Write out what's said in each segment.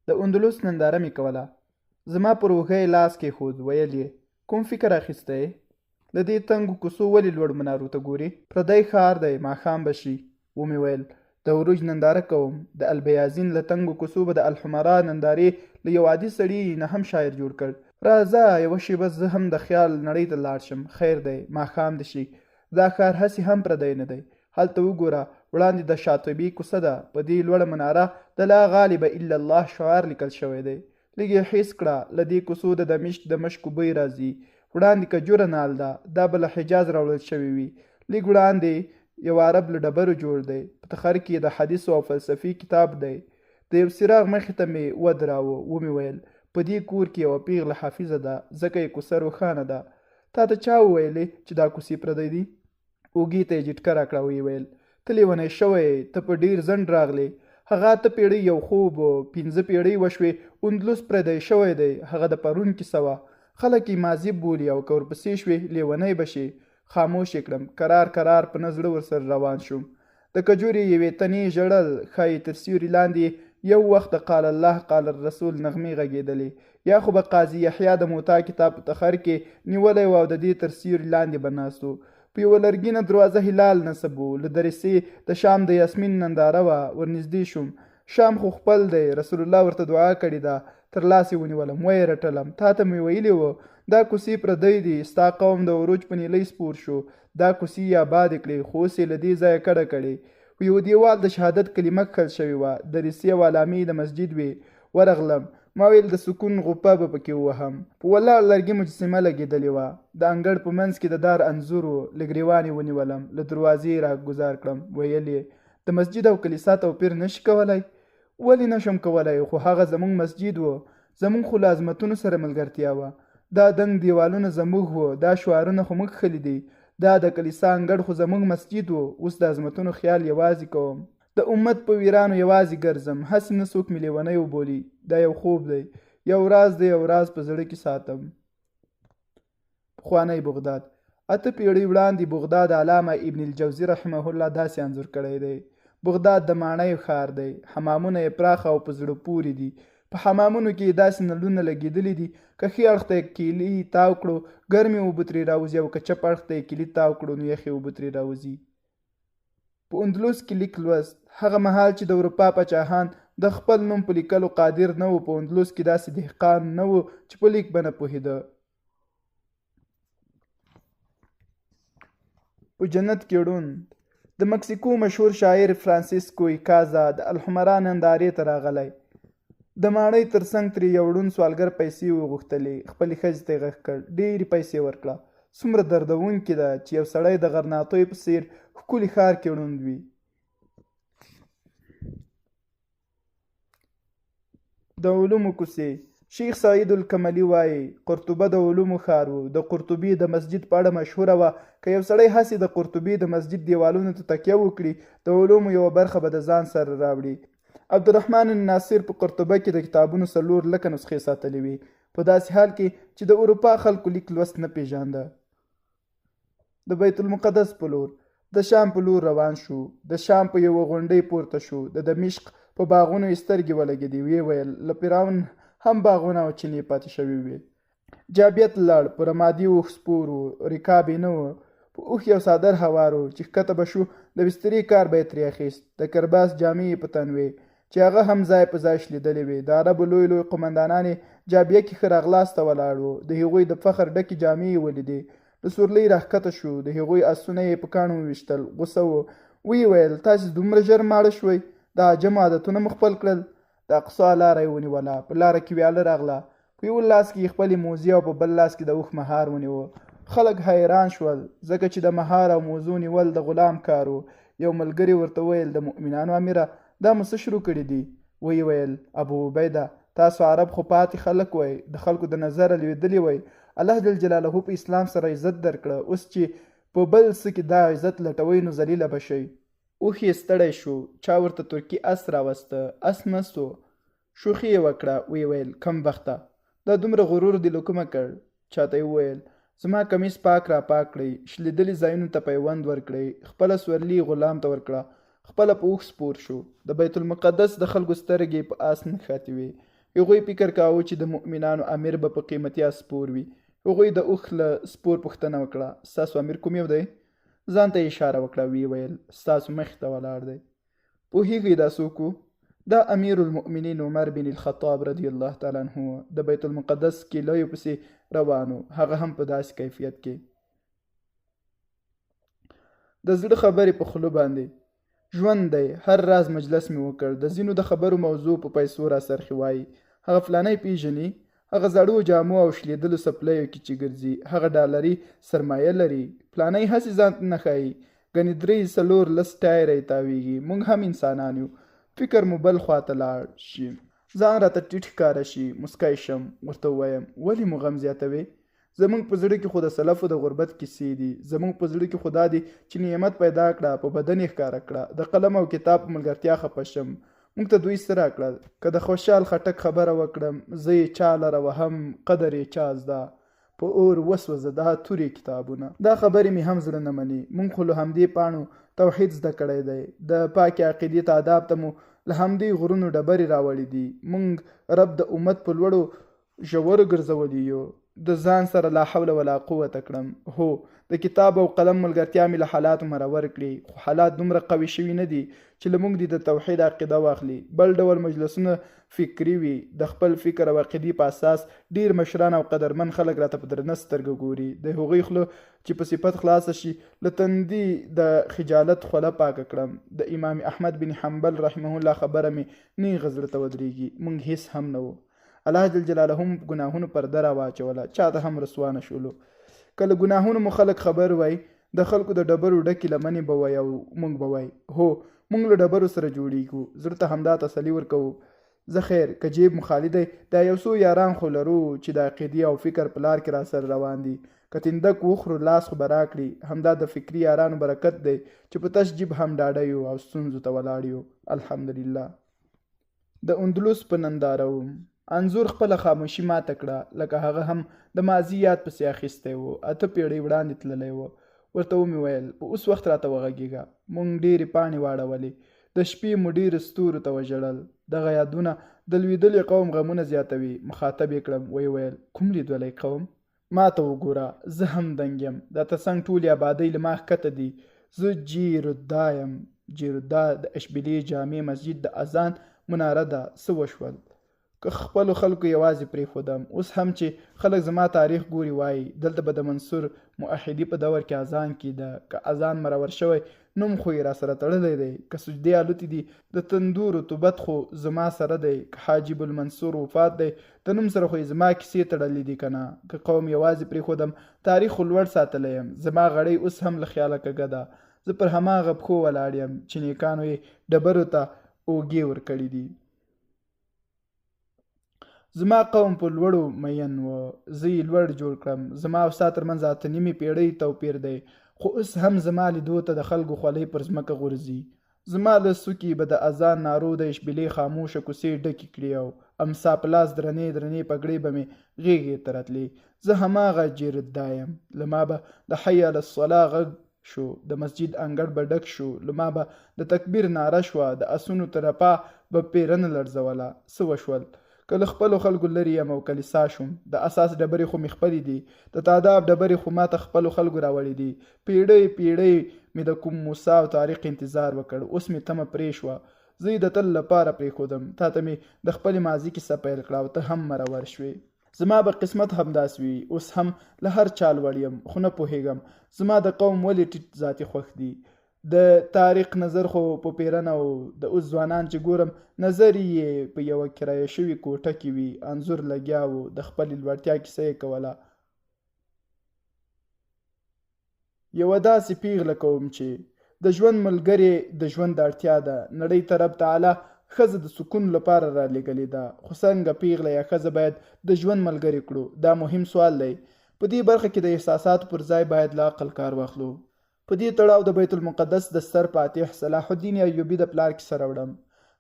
د اندلس ننداره مې کوله. زما پر اوږه یې لاس کېښود، ویل یې کوم فکر اخیستی یې؟ له دې تنګو کوڅو ولې لوړ منارو ته ګورې؟ پردی ښار دی، ماښام به شي. ومې ویل د عروج ننداره کوم. د البیازین له تنګو کوڅو به د الحمرا نندارې له یو عادي سړي نه هم شاعر جوړ کړ. راځه یوه شېبه زه هم د خیال نړۍ ته لاړ شم. خیر دی، ماښام دې شي. دا ښار هسې هم پردی نه دی. هلته وګوره، وړاندې د شاطبي کوڅه ده. په دې لوړه مناره د لا غالب الا الله شعار لیکل شوی دی. لږ یې حس کړه، له دې کوڅو د دمشق د مشکو بوی راځي. وړاندې کجوره نال ده، دا به له حجاز راوړل شوې وي. لږ وړاندې یو عرب له ډبرو جوړ دی. په تخر کې د حدیثو او فلسفي کتاب دی. د یو څراغ مخې ته مې ودراوه. ومې ویل په دې کور کې یوه پیغله حافظه ده، ځکه یې کوڅه روښانه ده. تا ته چا وویلې چې دا کوڅې پردی دي؟ اوږې ته یې جټکه راکړه. ویې ویل ته لیونی شوی یې، ته په ډېر ځنډ راغلې. هغه 8 پیړۍ یو خوب و، 5 پیړۍ وشوې اندلس پردی شوی دی. هغه د پرون کیسه وه. خلک یې ماضي بولي او که ورپسې شوې لیونی به شې. خاموش یې کړم. کرار کرار په نه زړه ورسره روان شوم. د کجورې یوې تنې ژړل، ښایي تر سیوري لاندې یو وخت د قال الله قال الرسول نغمې غږېدلې. یا خو به قاضي یحیی د موتا کتاب په تخر کې نیولی و او د دې تر سیوري لاندې به ناست و. په یوه لرګینه دروازه هلال نصب و. له درسې د شام د یاسمین ننداره وه. ورنږدې شوم. شام خو خپل دی، رسول الله ورته دعا کړې ده. تر لاس یې ونیولم، ویې رټلم. تا ته مې ویلي وه دا کوڅې پردی دي. ستا قوم د عروج په نیلۍ سپور شو. دا کوڅې یې آبادې کړې، خو اوس یې له دې ځایه کډه کړې. په یو دیوال د شهادت کلمه کښل شوې وه. درسې او علامې د مسجد وې. ورغلم. ما ویل د سکون غوپه به پکې ووهم. په ولاړ لرګي مجسمه لګېدلې وه. د انګړ په منځ کې د دار انځور و. له ګریوان یې ونیولم، له دروازې یې راګوزار کړم. ویل یې د مسجد او کلیسا توپیر نشي کولی؟ ولې نشم کولی؟ خو هغه زموږ مسجد و. زموږ خو له عظمتونو سره ملګرتیا وه. دا دنګ دیوالونه زموږ وو. دا شعارونه خو موږ کښلي دي. دا د کلیسا انګړ خو زموږ مسجد و. اوس د عظمتونو خیال یوازې کوم. د امت په ویرانو یوازې ګرځم. هسې نه څوک مې لیونی وبولي. دا یو خوب دی، یو راز دی، یو راز په زړه کې ساتم. پخوانی بغداد. 8 پیړۍ وړاندې بغداد علامه ابن الجوزي رحمه الله داسې انځور کړی دی. بغداد د ماڼیو ښار دی. حمامونه یې پراخه او په زړه پورې دي. په حمامونو کې داسې نلونه لګېدلي دي که ښي اړخ ته یې کیلي تاو کړو ګرمې اوبه ترې راوځي، او که چپ اړخ ته یې کیلي تاو کړو نو یخې اوبه ترې راوځي. په اندلس کې لیک لوست. هغه مهال چې د اروپا پاچاهان د خپل نوم په لیکلو قادر نه وو، په اندلس کې داسې دهقان نه و چې په لیک به نه پوهېده. په جنت کې ړوند. د مکسیکو مشهور شاعر فرانسیسکو ایکازا د الحمرا نندارې ته راغلی. د ماڼۍ تر څنګ ترې یو ړوند سوالګر پیسې وغوښتلې. خپلې ښځې ته یې غږ کړ، ډېرې پیسې ورکړه. څومره دردونکې ده چې یو سړی د غرناطیو په څېر ښکلي ښار کې ړوند وي. د علومو کوڅې. شیخ سعید الکملي وایي قرطبه د علومو ښار و. د قرطبي د مسجد په اړه مشهوره وه. که یو سړی هسې د قرطبي د مسجد دیوالونو ته تکیه وکړي، د علومو یوه برخه به د ځان سره راوړي. عبدالرحمن الناصر په قرطبه کې د کتابونو 4 لکه نسخې ساتلې وي، په داسې حال کې چې د اروپا خلکو لیک لوست نه پیژانده. د بیت المقدس په لور. د شام په لور روان شو. د شام په یوه غونډۍ پورته شو. د دمشق په باغونو یې سترګې ولګېدې. ویې ویل له فرعون هم باغونه او چینې پاتې شوي وي. جابیت لاړ. په رمادي اوښ سپور و. رکاب یې نه و. په اوښ یو څادر هوار و چې ښکته به شو د بسترې کار به یې ترې اخیست. د کرباس جامې یې په تن وې چې هغه هم ځای په ځای شلېدلې وې. د عربو لوی لوی قمندانان یې جابیه کې ښه راغلاست ته ولاړ وو. د هغوی د فخر ډکې جامې یې ولیدې. د سورلۍ راښکته شو. د هغوی اسونه یې په کاڼو وویشتل. غوسه و. ویې ویل تاسې دومره ژر ماړه شوئ؟ د عجمو عادتونه مو خپل کړل. د اقصی لاره یې ونیوله. په لاره کې ویاله راغله. په یو لاس کې یې خپلې موزې او په بل لاس کې د اوښ مهار ونیوه. خلک حیران شول ځکه چې د مهار او موزو نیول د غلام کار و. یو ملګري ورته ویل د مؤمنانو امیره دا مو څه شروع کړي دي؟ ویې ویل ابو عبیده تاسو عرب خو پاتې خلک وئ، د خلکو د نظره لوېدلي وئ. الله جل جلاله په اسلام سره عزت درکړه. اوس چې په بل څه کې دا عزت لټوئ نو ذلیله به شئ. اوښ یې ستړی شو. چا ورته ترکي اس راوسته. اس مست و. شوخي یې وکړه. ویې ویل کم بخته دا دومره غرور دې له کومه کړ؟ چاته یې وویل زما کمیس پاک را پاک کړئ، شلېدلي ځایونو ته پیوند ورکړئ. خپله سورلي غلام ته ورکړه. خپله په اوښ سپور شو. د بیت المقدس د خلکو سترګې په آس نښتې وې. هغوی فکر کاوه چې د مؤمنانو امیر به په قیمتي اسپور وي. هغوی د اوښ له سپور پوښتنه وکړه، ستاسو امیر کوم یو دی؟ ځان ته یې اشاره وکړه، ویې ویل ستاسو مخې ته ولاړ دی. پوهېږئ دا څوک و؟ دا امیر المؤمنین عمر بن الخطاب رضی الله تعالی عنه د بیت المقدس کیلیو پسې روانو، هغه هم په داسې کیفیت کې. د زړه خبرې په خوله باندې ژوند دی. هر راز مجلس مې وکړ. د ځینو د خبرو موضوع په پیسو را سرخي وایي. هغه فلانی پیژني، هغه زړو جامو او شلیدلو سپلیو کې چې ګرځي، هغه ډالري سرمایه لري. فلانی هسې ځان نه ښایي، ګنې 3 4 لس ټایره یې تاویږي. موږ هم انسانان یو، فکر مو بل خواته لاړ شي، ځان راته ټیټ ښکاره شي، مسکی شم، ورته ووایم ولې مو غم زیاتوې؟ زموږ په زړه کې خو د سلفو د غربت کیسې دي. زموږ په زړه کې خو دا دی چې نعمت پیدا کړه، په بدن یې ښکاره کړه. د قلم او کتاب په ملګرتیا خفه شم. موږ ته دوی څه راکړه؟ که د خوشحال خټک خبره وکړم، زه یې چا لره وهم، قدر یې چا زده، په اور وسوځه دا تورې کتابونه. دا خبرې مې هم زړه نه مني. موږ خو له همدې پاڼو توحید زده کړی دی. د پاکې عقیدې تعداب ته مو له همدې غرونو ډبرې راوړي دي. موږ رب د امت په لوړو ژورو ګرځولی یو. د ځان سره لا حول ولا قوت کړم. هو، د کتاب او قلم ملګرتیا مې له حالاتو مرور کړي، خو حالات دومره قوي شوي نه دي چې له موږ دې د توحید عقیده واخلي. بل ډول مجلسونه فکري وي. د خپل فکر او عقیدې په اساس ډیر مشران او قدرمن خلک راته په درنه سترګه ګوري. د هغوی خوله چې په صفت خلاصه شي، له تندي د خجالت خوله پاکه کړم. د امام احمد بن حنبل رحمه الله خبره مې نیغه زړه ته ودرېږي. موږ هیڅ هم نه وو. الله جل جلاله هم ګناهونو پرده راواچوله، چاته هم رسوا نه شولو. کله ګناهونو مو خلک خبر وای، د خلکو د ډبرو ډکې لمنې به وای او موږ به وای هو موږ له ډبرو سره جوړیږو. زړه ته همدا تسلي ورکوو. زه خیر که جیب مو خالي دی، دا یو څو یاران خو لرو چې د عقیدې او فکر په لار کې را سره روان دي. که تندک وخورو لاس خو به راکړي. همدا د فکري یارانو برکت دی چې په تش جیب هم ډاډه یو او ستونزو ته ولاړ یو. الحمدلله. د اندلس په ننداره وم. انځور خپله خاموشي ماته کړه، لکه هغه هم د ماضي یاد پسې اخیستی و. 8 پیړۍ وړاندې تللی و. ورته ومې ویل په اوس وخت راته وغږېږه. موږ ډېرې پاڼې واړولې، د شپې مو ډېرو ستورو ته وژړل. دغه یادونه د لوېدلي قوم غمونه زیاتوي. مخاطب یې کړم، ویې ویل کوم لیدلی قوم؟ ما ته وګوره، زه هم دنګ یم. دا ترڅنګ ټولې آبادۍ له ما ښکته دي. زه جیرالدا یم. جیرالدا د اشبیلې جامع مسجد د اذان مناره ده. څه وشول؟ که خپلو خلکو یوازې پرېښودم. اوس هم چې خلک زما تاریخ ګوري وایي دلته به د منصور موحدي په دور کې اذان کېده. که اذان مرور شوی نوم خو یې را سره تړلی دی. که سجدې الوتې دي د تندور رطوبت خو زما سره دی. که حاجب المنصور وفات دی د نوم سره خو یې زما کیسې تړلې دي که نه. که قوم یوازې پرېښودم تاریخ خو لوړ ساتلی یم. زما غړۍ اوس هم له خیاله کږه ده. زه پر هماغه پښو ولاړ یم چې نیکانو یې ډبرو ته اوږې ورکړي دي. زما قوم په لوړو مین و، زه یې لوړ جوړ کړم. زما او ستا ترمنځ 8 نیمې پیړۍ توپیر دی، خو اوس هم زما لیدو ته د خلکو خولۍ پر ځمکه غورځي. زما له څوکې به د اذان نارو د اشبیلې خاموشه کوڅې ډکې کړي او امسا په لاس درنې درنې پګړۍ به مې غېږې ته راتلې. زه هماغه جیرالدا یم. له ما به د حی علی الصلاة غږ شو، د مسجد انګړ به ډک شو. له ما به د تکبیر ناره شوه، د اسونو ترپا به پیرنه لړزوله. څه وشول؟ که له خپلو خلکو لرې یم او کلیسا شوم. د اساس ډبرې خو مې خپلې دي، د تعداب ډبرې خو ما ته خپلو خلکو راوړې دي. پیړۍ پیړۍ مې د کوم موسی او طارق انتظار وکړ. اوس مې تمه پرې شوه. زه یې د تل لپاره پرېښودم. تا ته مې د خپلې ماضي کیسه پیل کړه او ته هم مرور شوې. زما به قسمت همداسې وي. اوس هم له هر چا لوړ یم، خو نه پوهېږم زما د قوم ولې ټیټ ذاتي خوښ دي. د طارق نظر خو په پیرنه او د اوس ځوانان چې ګورم نظر یې په یوه کرایه شوي کوټه کې وي. انځور لګیا و، د خپلې لوړتیا کیسه یې کوله. یوه داسې پیغله کوم چې د ژوند ملګرې د ژوند اړتیا ده. نړۍ ته رب تعالی ښځه د سکون لپاره را لېږلې ده، خو څنګه پیغله یا ښځه باید د ژوند ملګرې کړو؟ دا مهم سوال دی. په دې برخه کې د احساساتو پر ځای باید له عقل کار واخلو. په دې تړاو د بیت المقدس د ستر فاتح صلاح الدین ایوبي د پلار کیسه راوړم.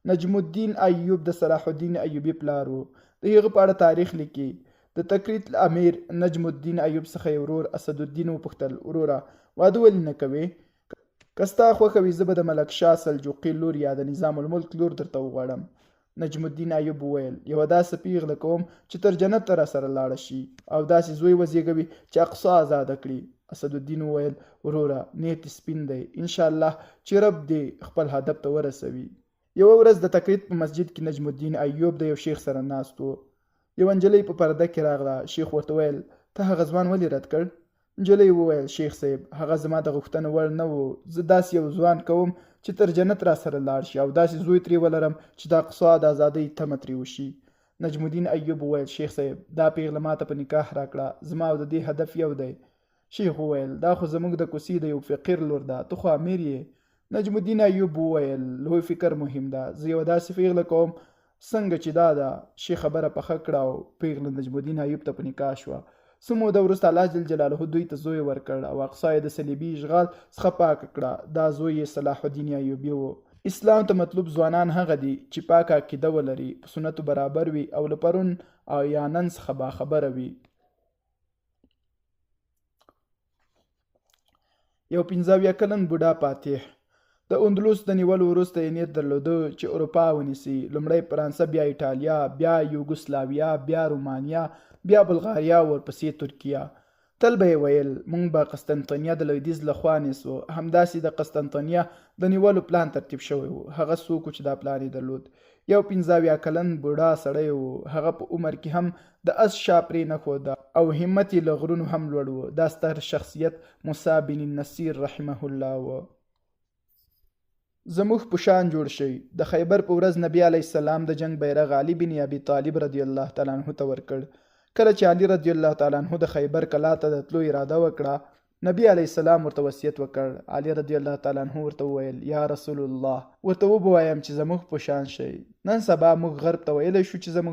نجم الدین ایوب د صلاح الدین ایوبي پلار و. د هغه په اړه تاریخ لیکي. د تکریت امیر نجم الدین ایوب څخه یې ورور اسد الدین وپوښتل، وروره واده ولې نه کوې؟ که ستا خوښه وي زه به د ملک شاه سلجوقي لور یا د نظام الملک لور درته وغواړم. نجم الدین ایوب وویل یوه داسې پیغله کوم چې تر جنت راسره لاړه شي او داسې زوی وزیږوي چې اقصی ازاده کړي. اسدالدین وویل وروره نیت سپین دی، انشاءالله چې رب دې خپل هدف ته ورسوي. یوه ورځ د تقرید په مسجد کې نجم الدین ایوب د یو شیخ سره ناست و. یوه نجلۍ په پرده کې راغله. شیخ ورته ویل ته هغه ځوان ولې رد کړ؟ نجلۍ وویل شیخ صاحب هغه زما د غوښتنې وړ نه و، زه داسې یو ځوان کوم چې تر جنت را سره لاړ شي او داسې زوی ترې ولرم چې د اقصی د ازادۍ تمه ترې وشي. نجم الدین ایوب وویل شیخ صاحب دا پیغله ماته په نکاح راکړه، زما او د دې هدف یو دی. شیخ وویل دا خو زموږ د کوڅې د یو فقیر لور ده، ته خو امیر یې. نجم الدین ایوب وویل لوی فکر مهم ده، زه یوه داسې پیغله کوم څنګه چې دا ده. شیخ خبره پخه کړه او پیغله نجم الدین ایوب ته په نکاح شوه. څه موده وروسته الله جل جلاله دوی ته زوی ورکړ او اقصی یې د صلیبي اشغال څخه پاکه کړه. دا زوی یې صلاح الدین ایوبي و. اسلام ته مطلوب ځوانان هغه دي چې پاکه عقیده ولري، په سنتو برابر وي او له پرون او یا نن څخه باخبره وي. یو 15 کلن بوډا فاتح د اندلس د نیولو وروسته یې نیت درلوده چې اروپا ونیسي. لومړی فرانسه، بیا ایټالیا، بیا یوګوسلاویا، بیا رومانیا، بیا بلغاریا، ورپسې ترکیه. تل به یې ویل موږ به قسطنطنیه د لویدیځ له خوا نیسو. همداسې د قسطنطنیه د نیولو پلان ترتیب شوی و. هغه څوک چې دا پلان یې درلود یو 15 کلن بوډا سړی و. هغه په عمر کې هم د اس شا پرې نه ښوده او همت یې له غرونو هم لوړ و. دا ستر شخصیت موسی بن النصیر رحمه الله و. زموږ په شان جوړ شي. د خیبر په ورځ نبی علیه السلام د جنگ بیرغ علي بن ابي طالب رضی الله تعالی عنه ته ورکړ. کله چې علي رضی الله تعالی عنه د خیبر کلا ته د تلو اراده وکړه، نبی علیه السلام ورته وصیت وکړ. علي رضی الله تعالی عنه ورته وویل یا رسول الله ورته وبوایم چې زموږ په شان شي. نن سبا موږ غرب ته ویلی شو چې زموږ